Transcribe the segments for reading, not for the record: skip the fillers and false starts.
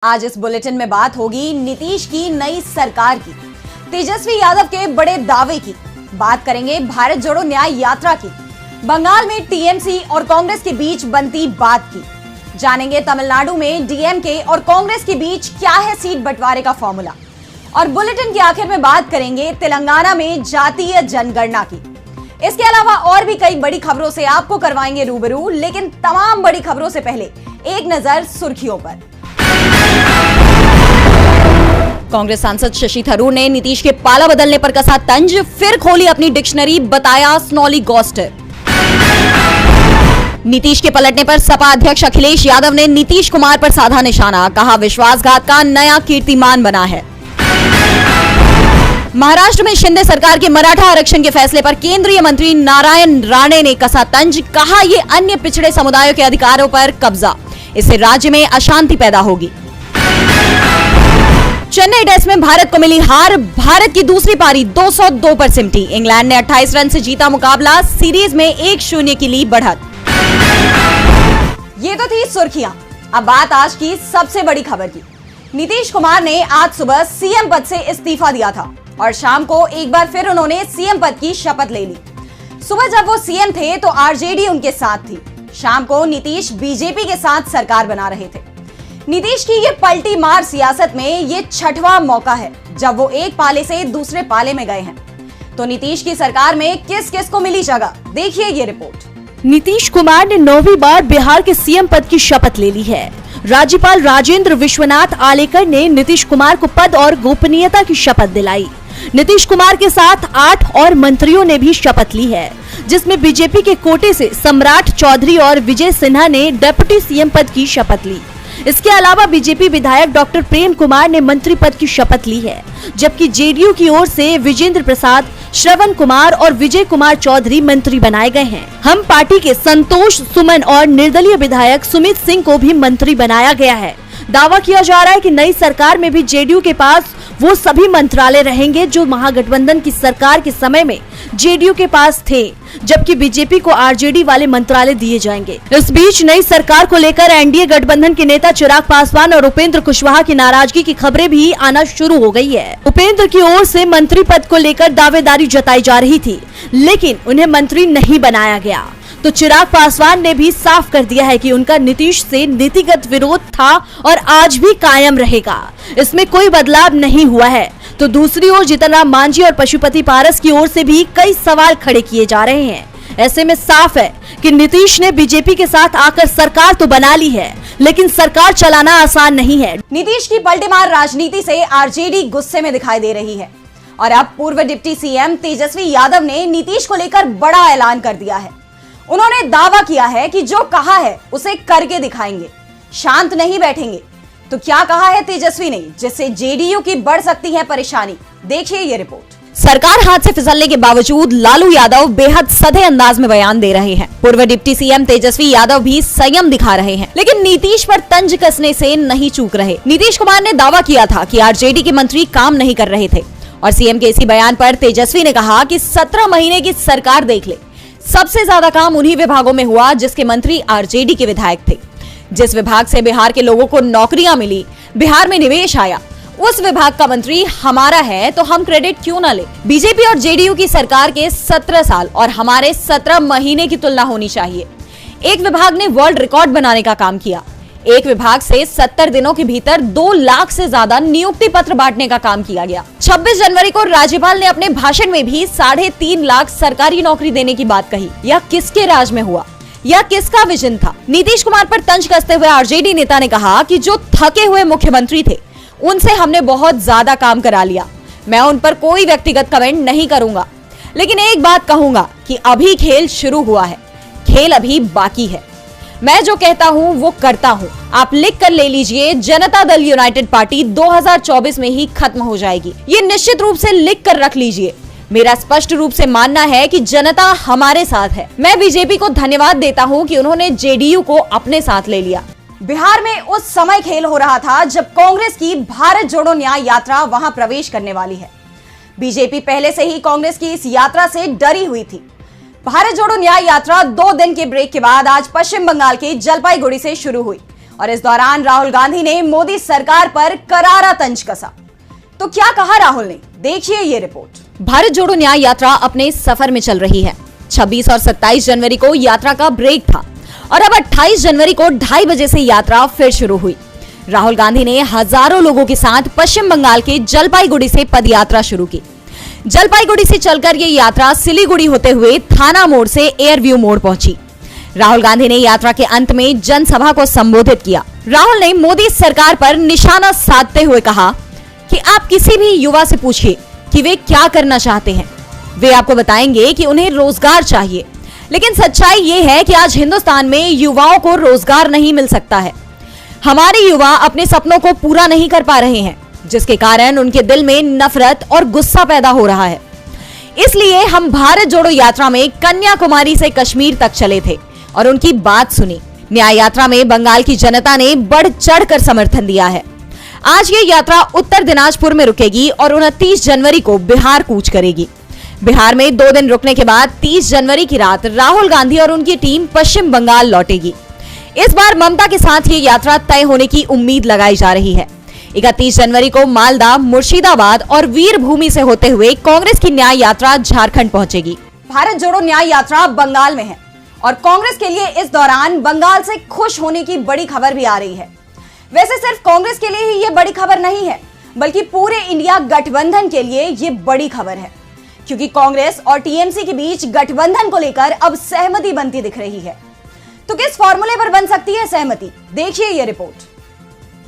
आज इस बुलेटिन में बात होगी नीतीश की नई सरकार की, तेजस्वी यादव के बड़े दावे की, बात करेंगे भारत जोड़ो न्याय यात्रा की, बंगाल में टीएमसी और कांग्रेस के बीच बनती बात की, जानेंगे तमिलनाडु में डीएमके और कांग्रेस के बीच क्या है सीट बंटवारे का फॉर्मूला, और बुलेटिन के आखिर में बात करेंगे तेलंगाना में जातीय जनगणना की। इसके अलावा और भी कई बड़ी खबरों से आपको करवाएंगे रूबरू, लेकिन तमाम बड़ी खबरों से पहले एक नजर सुर्खियों पर। कांग्रेस सांसद शशि थरूर ने नीतीश के पाला बदलने पर कसा तंज, फिर खोली अपनी डिक्शनरी, बताया स्नॉली गॉस्टर। नीतीश के पलटने पर सपा अध्यक्ष अखिलेश यादव ने नीतीश कुमार पर साधा निशाना, कहा विश्वासघात का नया कीर्तिमान बना है। महाराष्ट्र में शिंदे सरकार के मराठा आरक्षण के फैसले पर केंद्रीय मंत्री नारायण राणे ने कसा तंज, कहा ये अन्य पिछड़े समुदायों के अधिकारों पर कब्जा, इससे राज्य में अशांति पैदा होगी। चेन्नई टेस्ट में भारत को मिली हार, भारत की दूसरी पारी 202 पर सिमटी, इंग्लैंड ने 28 रन से जीता मुकाबला, सीरीज में 1-0 की ली बढ़त। ये तो थी सुर्खियां, अब बात आज की सबसे बड़ी खबर की। नीतीश कुमार ने आज सुबह सीएम पद से इस्तीफा दिया था और शाम को एक बार फिर उन्होंने सीएम पद की शपथ ले ली। सुबह जब वो सीएम थे तो आरजेडी उनके साथ थी, शाम को नीतीश बीजेपी के साथ सरकार बना रहे थे। नीतीश की ये पलटी मार सियासत में ये छठवां मौका है जब वो एक पाले से दूसरे पाले में गए हैं। तो नीतीश की सरकार में किस किस को मिली जगह, देखिए ये रिपोर्ट। नीतीश कुमार ने 9वीं बार बिहार के सीएम पद की शपथ ले ली है। राज्यपाल राजेंद्र विश्वनाथ आलेकर ने नीतीश कुमार को पद और गोपनीयता की शपथ दिलाई। नीतीश कुमार के साथ 8 और मंत्रियों ने भी शपथ ली है, जिसमें बीजेपी के कोटे से सम्राट चौधरी और विजय सिन्हा ने डिप्टी सीएम पद की शपथ ली। इसके अलावा बीजेपी विधायक डॉक्टर प्रेम कुमार ने मंत्री पद की शपथ ली है, जबकि जेडीयू की ओर से विजेंद्र प्रसाद, श्रवण कुमार और विजय कुमार चौधरी मंत्री बनाए गए हैं। हम पार्टी के संतोष सुमन और निर्दलीय विधायक सुमित सिंह को भी मंत्री बनाया गया है। दावा किया जा रहा है कि नई सरकार में भी जेडीयू के पास वो सभी मंत्रालय रहेंगे जो महागठबंधन की सरकार के समय में जेडीयू के पास थे, जबकि बीजेपी को आरजेडी वाले मंत्रालय दिए जाएंगे। इस बीच नई सरकार को लेकर एनडीए गठबंधन के नेता चिराग पासवान और उपेंद्र कुशवाहा की नाराजगी की खबरें भी आना शुरू हो गई है। उपेंद्र की ओर से मंत्री पद को लेकर दावेदारी जताई जा रही थी, लेकिन उन्हें मंत्री नहीं बनाया गया। तो चिराग पासवान ने भी साफ कर दिया है कि उनका नीतीश से नीतिगत विरोध था और आज भी कायम रहेगा, इसमें कोई बदलाव नहीं हुआ है। तो दूसरी ओर जीतनराम मांझी और पशुपति पारस की ओर से भी कई सवाल खड़े किए जा रहे हैं। ऐसे में साफ है कि नीतीश ने बीजेपी के साथ आकर सरकार तो बना ली है, लेकिन सरकार चलाना आसान नहीं है। नीतीश की पलटीमार राजनीति से आरजेडी गुस्से में दिखाई दे रही है और अब पूर्व डिप्टी सीएम तेजस्वी यादव ने नीतीश को लेकर बड़ा ऐलान कर दिया है। उन्होंने दावा किया है कि जो कहा है उसे करके दिखाएंगे, शांत नहीं बैठेंगे। तो क्या कहा है तेजस्वी ने जिससे जेडीयू की बढ़ सकती है परेशानी, देखिए ये रिपोर्ट। सरकार हाथ से फिसलने के बावजूद लालू यादव बेहद सधे अंदाज में बयान दे रहे हैं। पूर्व डिप्टी सीएम तेजस्वी यादव भी संयम दिखा रहे हैं, लेकिन नीतीश पर तंज कसने से नहीं चूक रहे। नीतीश कुमार ने दावा किया था कि आरजेडी के मंत्री काम नहीं कर रहे थे और सीएम के इसी बयान पर तेजस्वी ने कहा कि 17 महीने की सरकार देख ले, सबसे ज्यादा काम उन्हीं विभागों में हुआ जिसके मंत्री आरजेडी के विधायक थे। जिस विभाग से बिहार के लोगों को नौकरियां मिली, बिहार में निवेश आया, उस विभाग का मंत्री हमारा है तो हम क्रेडिट क्यों ना ले। बीजेपी और जेडीयू की सरकार के 17 साल और हमारे 17 महीने की तुलना होनी चाहिए। एक विभाग ने वर्ल्ड रिकॉर्ड बनाने का काम किया। एक विभाग से 70 दिनों के भीतर 2 लाख से ज्यादा नियुक्ति पत्र बांटने का काम किया गया। 26 जनवरी को राज्यपाल ने अपने भाषण में भी 3.5 लाख सरकारी नौकरी देने की बात कही। यह किसके राज में हुआ, यह किसका विजन था? नीतीश कुमार पर तंज कसते हुए आरजेडी नेता ने कहा कि जो थके हुए मुख्यमंत्री थे उनसे हमने बहुत ज्यादा काम करा लिया। मैं उन पर कोई व्यक्तिगत कमेंट नहीं करूंगा, लेकिन एक बात कहूंगा कि अभी खेल शुरू हुआ है, खेल अभी बाकी है। मैं जो कहता हूं वो करता हूं। आप लिख कर ले लीजिए, जनता दल यूनाइटेड पार्टी 2024 में ही खत्म हो जाएगी। ये निश्चित रूप से लिख कर रख लीजिए। मेरा स्पष्ट रूप से मानना है कि जनता हमारे साथ है। मैं बीजेपी को धन्यवाद देता हूं कि उन्होंने जेडीयू को अपने साथ ले लिया। बिहार में उस समय खेल हो रहा था जब कांग्रेस की भारत जोड़ो न्याय यात्रा वहां प्रवेश करने वाली है। बीजेपी पहले से ही कांग्रेस की इस यात्रा से डरी हुई थी। भारत जोड़ो न्याय यात्रा 2 दिन के ब्रेक के बाद आज पश्चिम बंगाल के जलपाईगुड़ी से शुरू हुई और इस दौरान राहुल गांधी ने मोदी सरकार पर करारा तंज कसा। तो क्या कहा राहुल ने, देखिए ये रिपोर्ट। भारत जोड़ो न्याय यात्रा अपने सफर में चल रही है। 26 और 27 जनवरी को यात्रा का ब्रेक था और अब 28 जनवरी को 2:30 बजे से यात्रा फिर शुरू हुई। राहुल गांधी ने हजारों लोगों के साथ पश्चिम बंगाल के जलपाईगुड़ी से पदयात्रा शुरू की। जलपाईगुड़ी से चलकर ये यात्रा सिलीगुड़ी होते हुए थाना मोड़ से एयरव्यू मोड़ पहुंची। राहुल गांधी ने यात्रा के अंत में जनसभा को संबोधित किया। राहुल ने मोदी सरकार पर निशाना साधते हुए कहा कि आप किसी भी युवा से पूछिए कि वे क्या करना चाहते हैं, वे आपको बताएंगे कि उन्हें रोजगार चाहिए। लेकिन सच्चाई ये है कि आज हिंदुस्तान में युवाओं को रोजगार नहीं मिल सकता है। हमारे युवा अपने सपनों को पूरा नहीं कर पा रहे हैं, जिसके कारण उनके दिल में नफरत और गुस्सा पैदा हो रहा है। इसलिए हम भारत जोड़ो यात्रा में कन्याकुमारी से कश्मीर तक चले थे और उनकी बात सुनी। न्याय यात्रा में बंगाल की जनता ने बढ़ चढ़कर समर्थन दिया है। आज ये यात्रा उत्तर दिनाजपुर में रुकेगी और 29 जनवरी को बिहार कूच करेगी। बिहार में 2 दिन रुकने के बाद 30 जनवरी की रात राहुल गांधी और उनकी टीम पश्चिम बंगाल लौटेगी। इस बार ममता के साथ ये यात्रा तय होने की उम्मीद लगाई जा रही है। 31 जनवरी को मालदा, मुर्शिदाबाद और वीरभूमि से होते हुए कांग्रेस की न्याय यात्रा झारखंड पहुंचेगी। भारत जोड़ो न्याय यात्रा बंगाल में है और कांग्रेस के लिए इस दौरान बंगाल से खुश होने की बड़ी खबर भी आ रही है। वैसे सिर्फ कांग्रेस के लिए ही ये बड़ी खबर नहीं है, बल्कि पूरे इंडिया गठबंधन के लिए ये बड़ी खबर है, क्योंकि कांग्रेस और टीएमसी के बीच गठबंधन को लेकर अब सहमति बनती दिख रही है। तो किस फॉर्मूले पर बन सकती है सहमति, देखिए ये रिपोर्ट।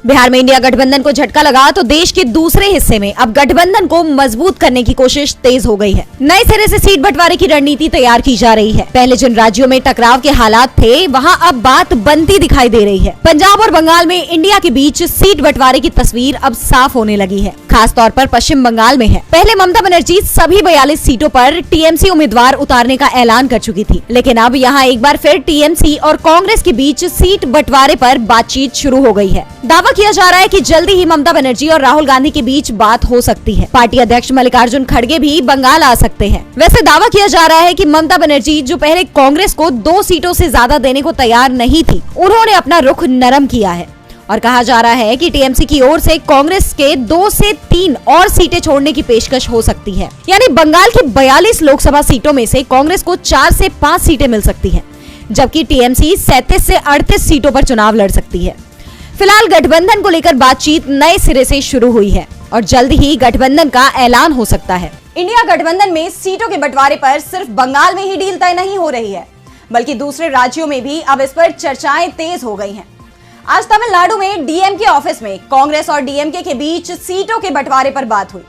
बिहार में इंडिया गठबंधन को झटका लगा तो देश के दूसरे हिस्से में अब गठबंधन को मजबूत करने की कोशिश तेज हो गई है। नए सिरे से सीट बंटवारे की रणनीति तैयार की जा रही है। पहले जिन राज्यों में टकराव के हालात थे, वहां अब बात बनती दिखाई दे रही है। पंजाब और बंगाल में इंडिया के बीच सीट बंटवारे की तस्वीर अब साफ होने लगी है, खास तौर पर पश्चिम बंगाल में है। पहले ममता बनर्जी सभी 42 सीटों पर टीएमसी उम्मीदवार उतारने का ऐलान कर चुकी थी, लेकिन अब यहाँ एक बार फिर टीएमसी और कांग्रेस के बीच सीट बंटवारे पर बातचीत शुरू हो गई है। दावा किया जा रहा है कि जल्दी ही ममता बनर्जी और राहुल गांधी के बीच बात हो सकती है। पार्टी अध्यक्ष मल्लिकार्जुन खड़गे भी बंगाल आ सकते हैं। वैसे दावा किया जा रहा है कि ममता बनर्जी, जो पहले कांग्रेस को 2 सीटों से ज्यादा देने को तैयार नहीं थी, उन्होंने अपना रुख नरम किया है और कहा जा रहा है कि टीएमसी की ओर से कांग्रेस के 2 से 3 और सीटें छोड़ने की पेशकश हो सकती है। यानी बंगाल की 42 लोकसभा सीटों में से कांग्रेस को 4 से 5 सीटें मिल सकती है, जबकि टीएमसी 37 से 38 सीटों पर चुनाव लड़ सकती है। फिलहाल गठबंधन को लेकर बातचीत नए सिरे से शुरू हुई है और जल्द ही गठबंधन का ऐलान हो सकता है। इंडिया गठबंधन में सीटों के बंटवारे पर सिर्फ बंगाल में ही डील तय नहीं हो रही है, बल्कि दूसरे राज्यों में भी अब इस पर चर्चाएं तेज हो गई हैं। आज तमिलनाडु में डीएमके ऑफिस में कांग्रेस और डीएमके के बीच सीटों के बंटवारे पर बात हुई।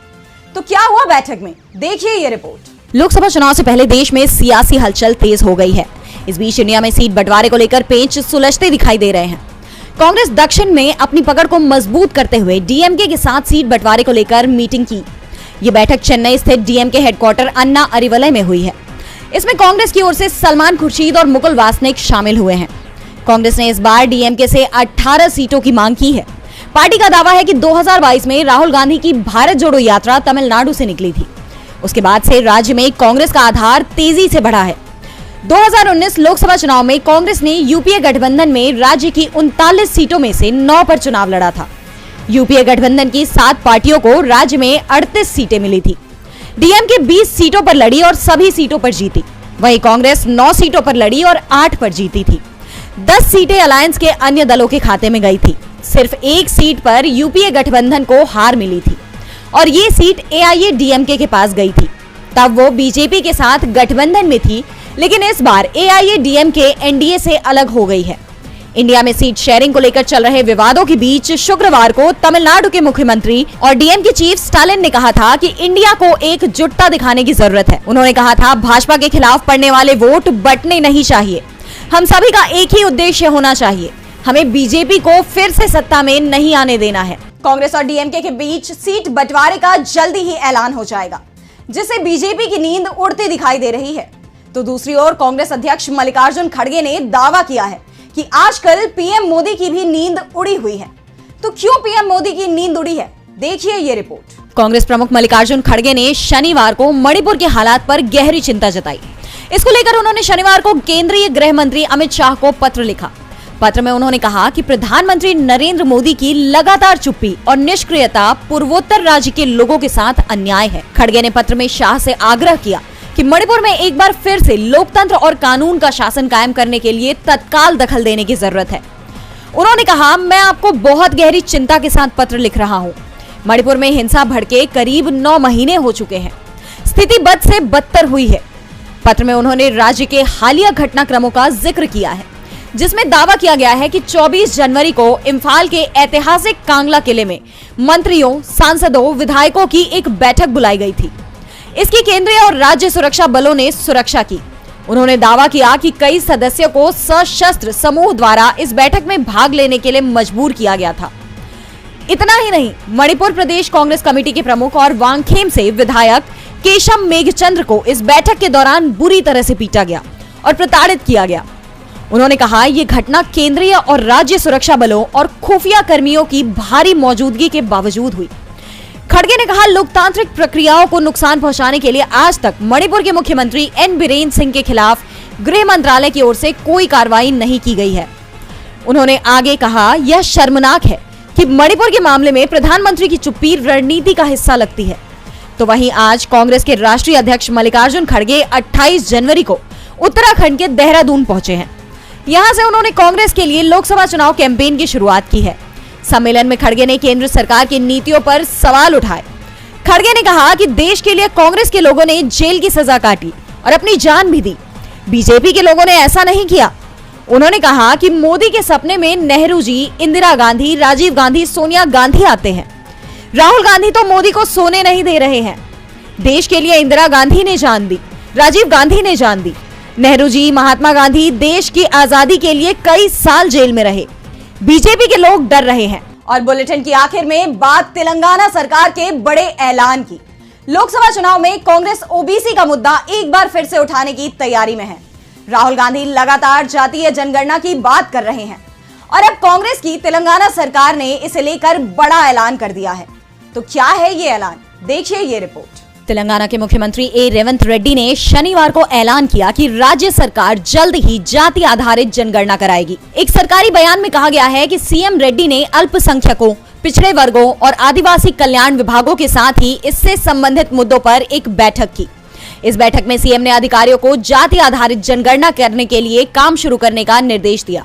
तो क्या हुआ बैठक में, देखिए ये रिपोर्ट। लोकसभा चुनाव से पहले देश में सियासी हलचल तेज हो गई है। इस बीच इंडिया में सीट बंटवारे को लेकर पेंच सुलझते दिखाई दे रहे हैं। कांग्रेस दक्षिण में अपनी पकड़ को मजबूत करते हुए डीएमके के साथ सीट बंटवारे को लेकर मीटिंग की। ये बैठक चेन्नई स्थित डीएमके हेडक्वार्टर अन्ना अरिवलय में हुई है। इसमें कांग्रेस की ओर से सलमान खुर्शीद और मुकुल वासनिक शामिल हुए हैं। कांग्रेस ने इस बार डीएमके से 18 सीटों की मांग की है। पार्टी का दावा है कि 2022 में राहुल गांधी की भारत जोड़ो यात्रा तमिलनाडु से निकली थी। उसके बाद से राज्य में कांग्रेस का आधार तेजी से बढ़ा है। 2019 लोकसभा चुनाव में कांग्रेस ने यूपीए गठबंधन में राज्य की 39 सीटों में से 9 पर चुनाव लड़ा था। यूपीए गठबंधन की 7 पार्टियों को राज्य में 38 सीटें मिली थी। डीएमके 20 सीटों पर लड़ी और सभी सीटों पर जीती। वहीं कांग्रेस 9 सीटों पर लड़ी और 8 पर जीती थी। 10 सीटें अलायंस के अन्य दलों के खाते में गई थी। सिर्फ 1 सीट पर यूपीए गठबंधन को हार मिली थी और ये सीट एआईएडीएमके के पास गई थी। तब वो बीजेपी के साथ गठबंधन में थी, लेकिन इस बार एआईएडीएमके एनडीए से अलग हो गई है। इंडिया में सीट शेयरिंग को लेकर चल रहे विवादों के बीच शुक्रवार को तमिलनाडु के मुख्यमंत्री और डीएमके चीफ स्टालिन ने कहा था कि इंडिया को एकजुटता दिखाने की जरूरत है। उन्होंने कहा था, भाजपा के खिलाफ पड़ने वाले वोट बंटने नहीं चाहिए। हम सभी का एक ही उद्देश्य होना चाहिए। हमें बीजेपी को फिर से सत्ता में नहीं आने देना है। कांग्रेस और डीएमके के बीच सीट बंटवारे का जल्दी ही ऐलान हो जाएगा, जिससे बीजेपी की नींद उड़ती दिखाई दे रही है। तो दूसरी ओर कांग्रेस अध्यक्ष मल्लिकार्जुन खड़गे ने दावा किया है कि आजकल पीएम मोदी की भी नींद उड़ी हुई है। तो क्यों पीएम मोदी की नींद उड़ी है, देखिए ये रिपोर्ट। कांग्रेस प्रमुख मल्लिकार्जुन खड़गे ने शनिवार को मणिपुर के हालात पर गहरी चिंता जताई। इसको लेकर उन्होंने शनिवार को केंद्रीय गृह मंत्री अमित शाह को पत्र लिखा। पत्र में उन्होंने कहा कि प्रधानमंत्री नरेंद्र मोदी की लगातार चुप्पी और निष्क्रियता पूर्वोत्तर राज्य के लोगों के साथ अन्याय है। खड़गे ने पत्र में शाह से आग्रह किया कि मणिपुर में एक बार फिर से लोकतंत्र और कानून का शासन कायम करने के लिए तत्काल दखल देने की जरूरत है। उन्होंने कहा, मैं आपको बहुत गहरी चिंता के साथ पत्र लिख रहा हूँ। मणिपुर में हिंसा भड़के करीब 9 महीने हो चुके हैं। स्थिति बद से बदतर हुई है। पत्र में उन्होंने राज्य के हालिया घटनाक्रमों का जिक्र किया है, जिसमें दावा किया गया है कि 24 जनवरी को इम्फाल के ऐतिहासिक कांगला किले में मंत्रियों, सांसदों, विधायकों की एक बैठक बुलाई गई थी। इसकी केंद्रीय और राज्य सुरक्षा बलों ने सुरक्षा की। उन्होंने दावा किया कि कई सदस्यों को सशस्त्र समूह द्वारा इस बैठक में भाग लेने के लिए मजबूर किया गया था। इतना ही नहीं, मणिपुर प्रदेश कांग्रेस कमेटी के प्रमुख और वांगखेम से विधायक केशम मेघचंद्र को इस बैठक के दौरान बुरी तरह से पीटा गया और प्रताड़ित किया गया। उन्होंने कहा, ये घटना केंद्रीय और राज्य सुरक्षा बलों और खुफिया कर्मियों की भारी मौजूदगी के बावजूद हुई। खड़गे ने कहा, लोकतांत्रिक प्रक्रियाओं को नुकसान पहुंचाने के लिए आज तक मणिपुर के मुख्यमंत्री एन बीरेन सिंह के खिलाफ गृह मंत्रालय की ओर से कोई कार्रवाई नहीं की गई है। उन्होंने आगे कहा, यह शर्मनाक है कि मणिपुर के मामले में प्रधानमंत्री की चुप्पी रणनीति का हिस्सा लगती है। तो वहीं आज कांग्रेस के राष्ट्रीय अध्यक्ष मल्लिकार्जुन खड़गे 28 जनवरी को उत्तराखंड के देहरादून पहुंचे हैं। यहां से उन्होंने कांग्रेस के लिए लोकसभा चुनाव कैंपेन की शुरुआत की है। सम्मेलन में खड़गे ने केंद्र सरकार की नीतियों पर सवाल उठाए। खड़गे ने कहा कि देश के लिए कांग्रेस के लोगों ने जेल की सजा काटी और अपनी जान भी दी। बीजेपी के लोगों ने ऐसा नहीं किया। उन्होंने कहा कि मोदी के सपने में नेहरू जी, इंदिरा गांधी, राजीव गांधी, सोनिया गांधी आते हैं। राहुल गांधी तो मोदी को सोने नहीं दे रहे हैं। देश के लिए इंदिरा गांधी ने जान दी, राजीव गांधी ने जान दी। नेहरू जी, महात्मा गांधी देश की आजादी के लिए कई साल जेल में रहे। बीजेपी के लोग डर रहे हैं। और बुलेटिन की आखिर में बात तेलंगाना सरकार के बड़े ऐलान की। लोकसभा चुनाव में कांग्रेस ओबीसी का मुद्दा एक बार फिर से उठाने की तैयारी में है। राहुल गांधी लगातार जातीय जनगणना की बात कर रहे हैं और अब कांग्रेस की तेलंगाना सरकार ने इसे लेकर बड़ा ऐलान कर दिया है। तो क्या है ये ऐलान, देखिए ये रिपोर्ट। तेलंगाना के मुख्यमंत्री ए रेवंत रेड्डी ने शनिवार को ऐलान किया कि राज्य सरकार जल्द ही जाति आधारित जनगणना कराएगी। एक सरकारी बयान में कहा गया है कि सीएम रेड्डी ने अल्पसंख्यकों, पिछड़े वर्गों और आदिवासी कल्याण विभागों के साथ ही इससे संबंधित मुद्दों पर एक बैठक की। इस बैठक में सीएम ने अधिकारियों को जाति आधारित जनगणना करने के लिए काम शुरू करने का निर्देश दिया।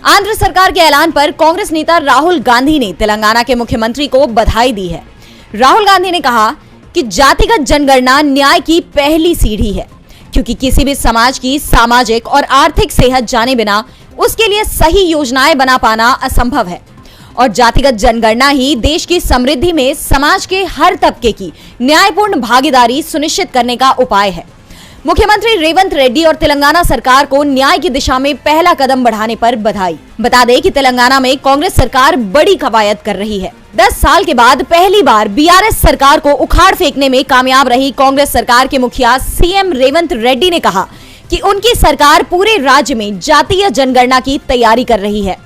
आंध्र सरकार के ऐलान पर कांग्रेस नेता राहुल गांधी ने तेलंगाना के मुख्यमंत्री को बधाई दी है। राहुल गांधी ने कहा कि जातिगत जनगणना न्याय की पहली सीढ़ी है, क्योंकि किसी भी समाज की सामाजिक और आर्थिक सेहत जाने बिना उसके लिए सही योजनाएं बना पाना असंभव है और जातिगत जनगणना ही देश की समृद्धि में समाज के हर तबके की न्यायपूर्ण भागीदारी सुनिश्चित करने का उपाय है। मुख्यमंत्री रेवंत रेड्डी और तेलंगाना सरकार को न्याय की दिशा में पहला कदम बढ़ाने पर बधाई। बता दें कि तेलंगाना में कांग्रेस सरकार बड़ी कवायद कर रही है। 10 साल के बाद पहली बार बीआरएस सरकार को उखाड़ फेंकने में कामयाब रही कांग्रेस सरकार के मुखिया सीएम रेवंत रेड्डी ने कहा कि उनकी सरकार पूरे राज्य में जातीय जनगणना की तैयारी कर रही है।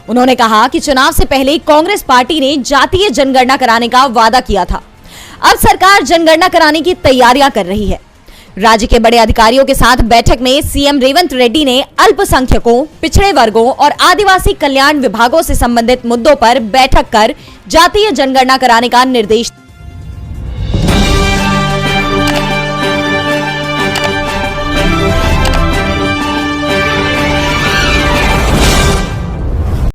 उन्होंने कहा कि चुनाव से पहले कांग्रेस पार्टी ने जातीय जनगणना कराने का वादा किया था। अब सरकार जनगणना कराने की तैयारियां कर रही है। राज्य के बड़े अधिकारियों के साथ बैठक में सीएम रेवंत रेड्डी ने अल्पसंख्यकों, पिछड़े वर्गों और आदिवासी कल्याण विभागों से संबंधित मुद्दों पर बैठक कर जातीय जनगणना कराने का निर्देश